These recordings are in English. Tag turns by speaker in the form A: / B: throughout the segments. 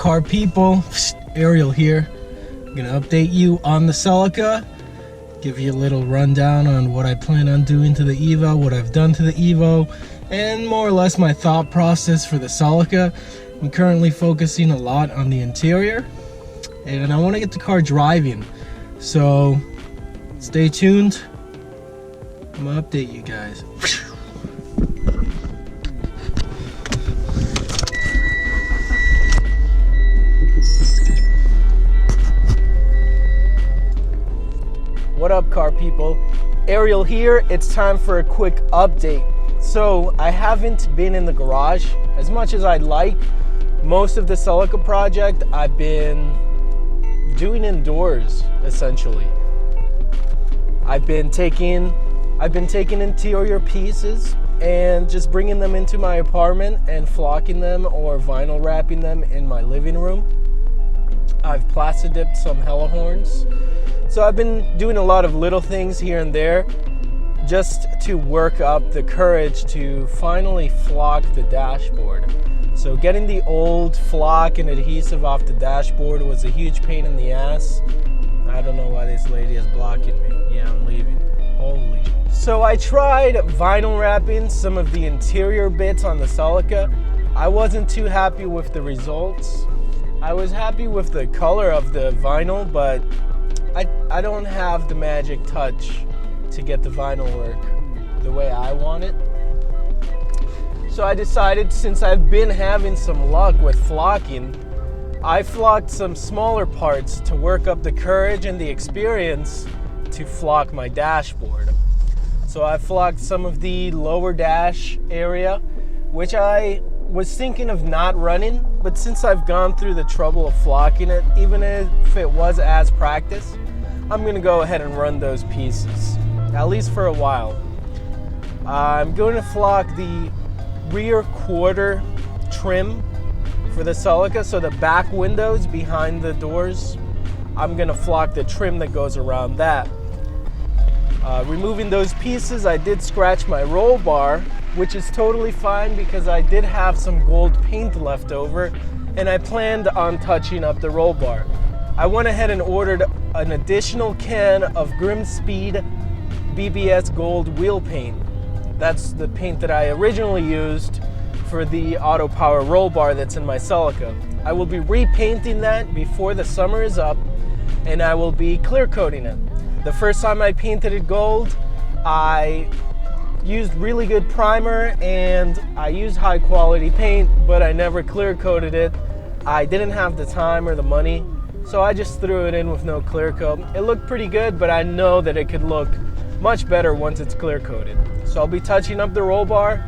A: car people? Ariel here. I'm gonna update you on the Celica, give you a little rundown on what I plan on doing to the Evo, what I've done to the Evo, and more or less my thought process for the Celica. I'm currently focusing a lot on the interior, and I want to get the car driving, so stay tuned. I'm gonna update you guys. What up, car people? Ariel here. It's time for a quick update. So I haven't been in the garage as much as I'd like. Most of the Celica project I've been doing indoors, essentially. I've been taking interior pieces and just bringing them into my apartment and flocking them or vinyl wrapping them in my living room. I've plaster dipped some hella horns. So I've been doing a lot of little things here and there just to work up the courage to finally flock the dashboard. So getting the old flock and adhesive off the dashboard was a huge pain in the ass. I don't know why this lady is blocking me. Yeah, I'm leaving. Holy. So I tried vinyl wrapping some of the interior bits on the Celica. I wasn't too happy with the results. I was happy with the color of the vinyl, but I don't have the magic touch to get the vinyl work the way I want it. So I decided, since I've been having some luck with flocking, I flocked some smaller parts to work up the courage and the experience to flock my dashboard. So I flocked some of the lower dash area, which I was thinking of not running, but since I've gone through the trouble of flocking it, even if it was as practice, I'm gonna go ahead and run those pieces, at least for a while. I'm going to flock the rear quarter trim for the Celica, so the back windows behind the doors, I'm gonna flock the trim that goes around that. Removing those pieces, I did scratch my roll bar, which is totally fine because I did have some gold paint left over and I planned on touching up the roll bar. I went ahead and ordered an additional can of Grimspeed BBS Gold wheel paint. That's the paint that I originally used for the Auto Power roll bar that's in my Celica. I will be repainting that before the summer is up, and I will be clear coating it. The first time I painted it gold, I used really good primer and I used high quality paint, but I never clear coated it. I didn't have the time or the money, so I just threw it in with no clear coat. It looked pretty good, but I know that it could look much better once it's clear coated. So I'll be touching up the roll bar,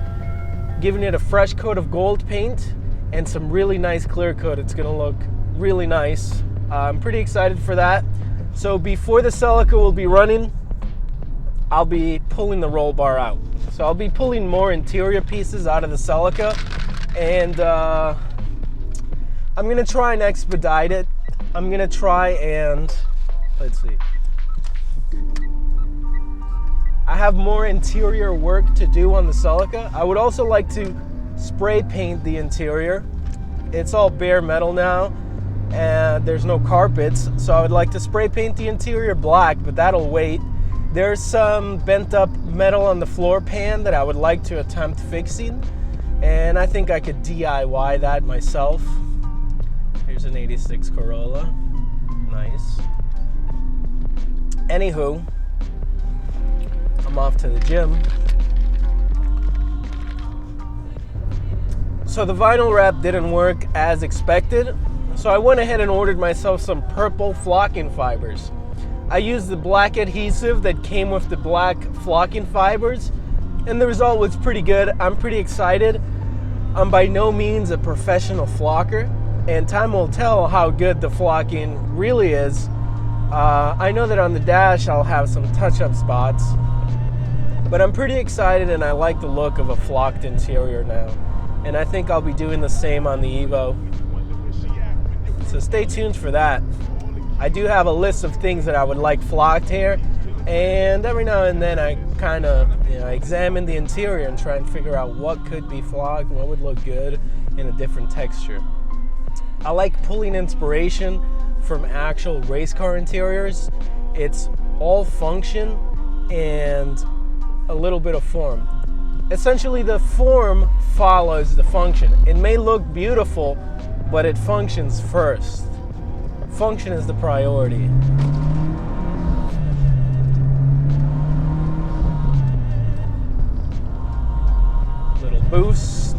A: giving it a fresh coat of gold paint and some really nice clear coat. It's gonna look really nice. I'm pretty excited for that. So before the Celica will be running, I'll be pulling the roll bar out. So I'll be pulling more interior pieces out of the Celica, and I'm gonna try and expedite it. I'm gonna try and, let's see. I have more interior work to do on the Celica. I would also like to spray paint the interior. It's all bare metal now, and there's no carpets, so I would like to spray paint the interior black, but that'll wait. There's some bent up metal on the floor pan that I would like to attempt fixing, and I think I could DIY that myself. Here's an 86 Corolla. Nice. Anywho, I'm off to the gym. So the vinyl wrap didn't work as expected, so I went ahead and ordered myself some purple flocking fibers. I used the black adhesive that came with the black flocking fibers, and the result was pretty good. I'm pretty excited. I'm by no means a professional flocker, and time will tell how good the flocking really is. I know that on the dash I'll have some touch-up spots, but I'm pretty excited and I like the look of a flocked interior now. And I think I'll be doing the same on the Evo. So stay tuned for that. I do have a list of things that I would like flocked here, and every now and then I kind of examine the interior and try and figure out what could be flocked, what would look good in a different texture. I like pulling inspiration from actual race car interiors. It's all function and a little bit of form. Essentially, the form follows the function. It may look beautiful, but it functions first. Function is the priority. Little boost.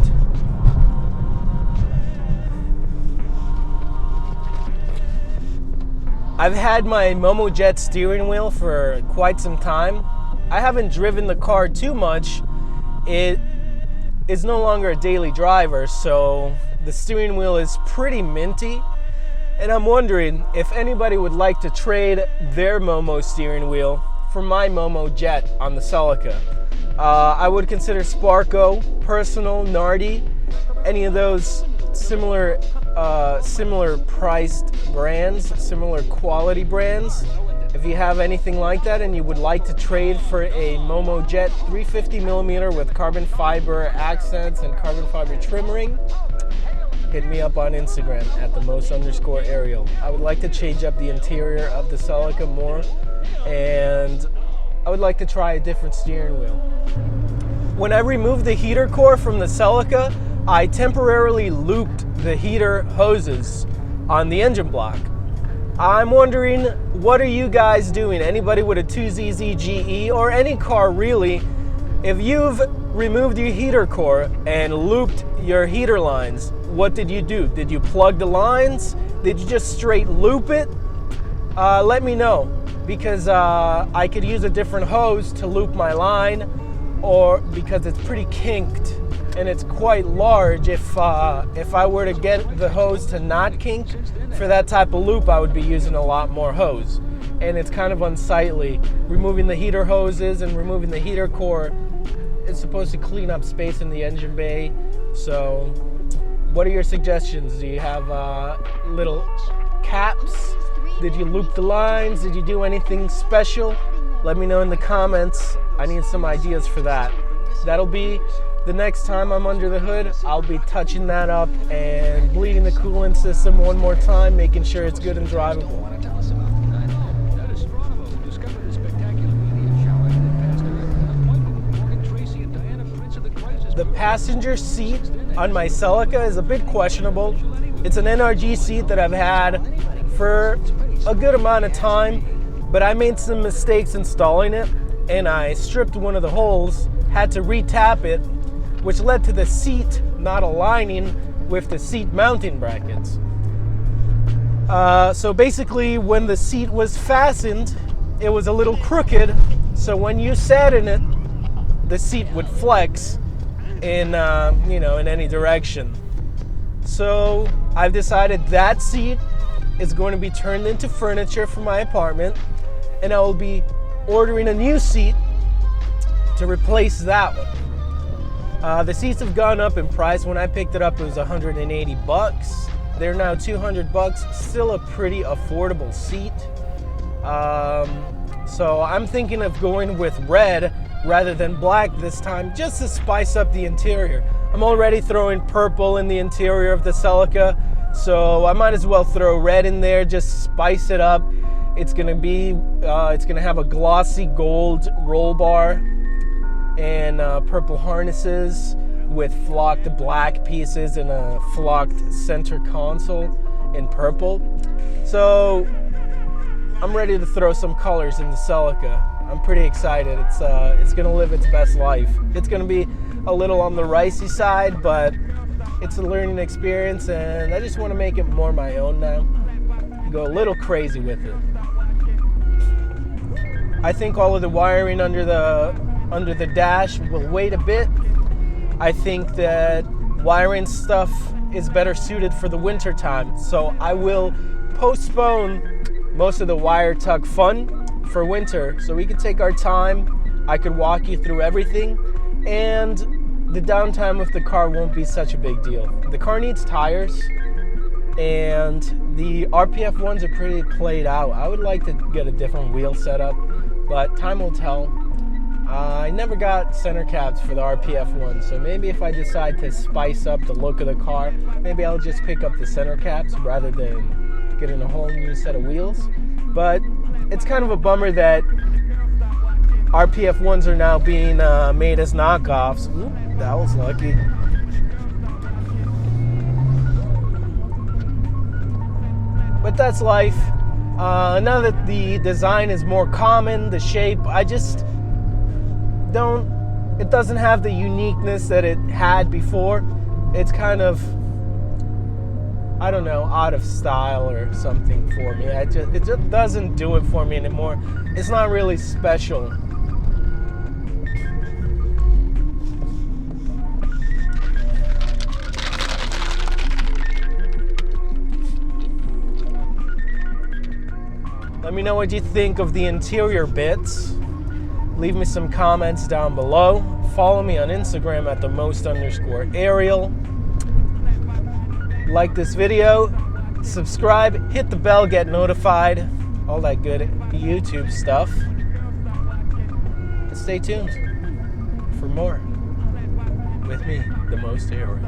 A: I've had my Momo Jet steering wheel for quite some time. I haven't driven the car too much. It is no longer a daily driver, so the steering wheel is pretty minty. And I'm wondering if anybody would like to trade their Momo steering wheel for my Momo Jet on the Celica. I would consider Sparco, Personal, Nardi, any of those similar priced brands, similar quality brands. If you have anything like that and you would like to trade for a Momo Jet 350mm with carbon fiber accents and carbon fiber trim ring, hit me up on Instagram at @themos_Ariel. I would like to change up the interior of the Celica more, and I would like to try a different steering wheel. When I removed the heater core from the Celica, I temporarily looped the heater hoses on the engine block. I'm wondering, what are you guys doing? Anybody with a 2ZZ GE or any car really, if you've removed your heater core and looped your heater lines, what did you do? Did you plug the lines? Did you just straight loop it? Let me know, because I could use a different hose to loop my line, or because it's pretty kinked and it's quite large. If I were to get the hose to not kink for that type of loop, I would be using a lot more hose, and it's kind of unsightly. Removing the heater hoses and removing the heater core is supposed to clean up space in the engine bay. So what are your suggestions? Do you have little caps? Did you loop the lines? Did you do anything special? Let me know in the comments. I need some ideas for that. That'll be the next time I'm under the hood. I'll be touching that up and bleeding the coolant system one more time, making sure it's good and drivable. The passenger seat on my Celica is a bit questionable. It's an NRG seat that I've had for a good amount of time, but I made some mistakes installing it, and I stripped one of the holes, had to re-tap it, which led to the seat not aligning with the seat mounting brackets. So basically, when the seat was fastened, it was a little crooked, so when you sat in it, the seat would flex in in any direction. So I've decided that seat is going to be turned into furniture for my apartment, and I will be ordering a new seat to replace that one. The seats have gone up in price. When I picked it up, it was $180. They're now $200. Still a pretty affordable seat. So I'm thinking of going with red rather than black this time, just to spice up the interior. I'm already throwing purple in the interior of the Celica, so I might as well throw red in there, just spice it up. It's gonna have a glossy gold roll bar and purple harnesses with flocked black pieces and a flocked center console in purple. So I'm ready to throw some colors in the Celica. I'm pretty excited. It's gonna live its best life. It's gonna be a little on the ricey side, but it's a learning experience, and I just want to make it more my own now. Go a little crazy with it. I think all of the wiring under the dash will wait a bit. I think that wiring stuff is better suited for the winter time, so I will postpone most of the wire tuck fun for winter, so we can take our time. I could walk you through everything, and the downtime of the car won't be such a big deal. The car needs tires, and the RPF ones are pretty played out. I would like to get a different wheel setup, but time will tell. I never got center caps for the RPF one, so maybe if I decide to spice up the look of the car, maybe I'll just pick up the center caps rather than getting a whole new set of wheels. But it's kind of a bummer that RPF ones are now being made as knockoffs. Ooh, that was lucky. But that's life. Now that the design is more common, the shape, I just don't, it doesn't have the uniqueness that it had before. It's kind of, I don't know, out of style or something for me. It just doesn't do it for me anymore. It's not really special. Let me know what you think of the interior bits. Leave me some comments down below. Follow me on Instagram at @themost_Ariel. Like this video, subscribe, hit the bell, get notified, all that good YouTube stuff. Stay tuned for more with me, the most Ariel.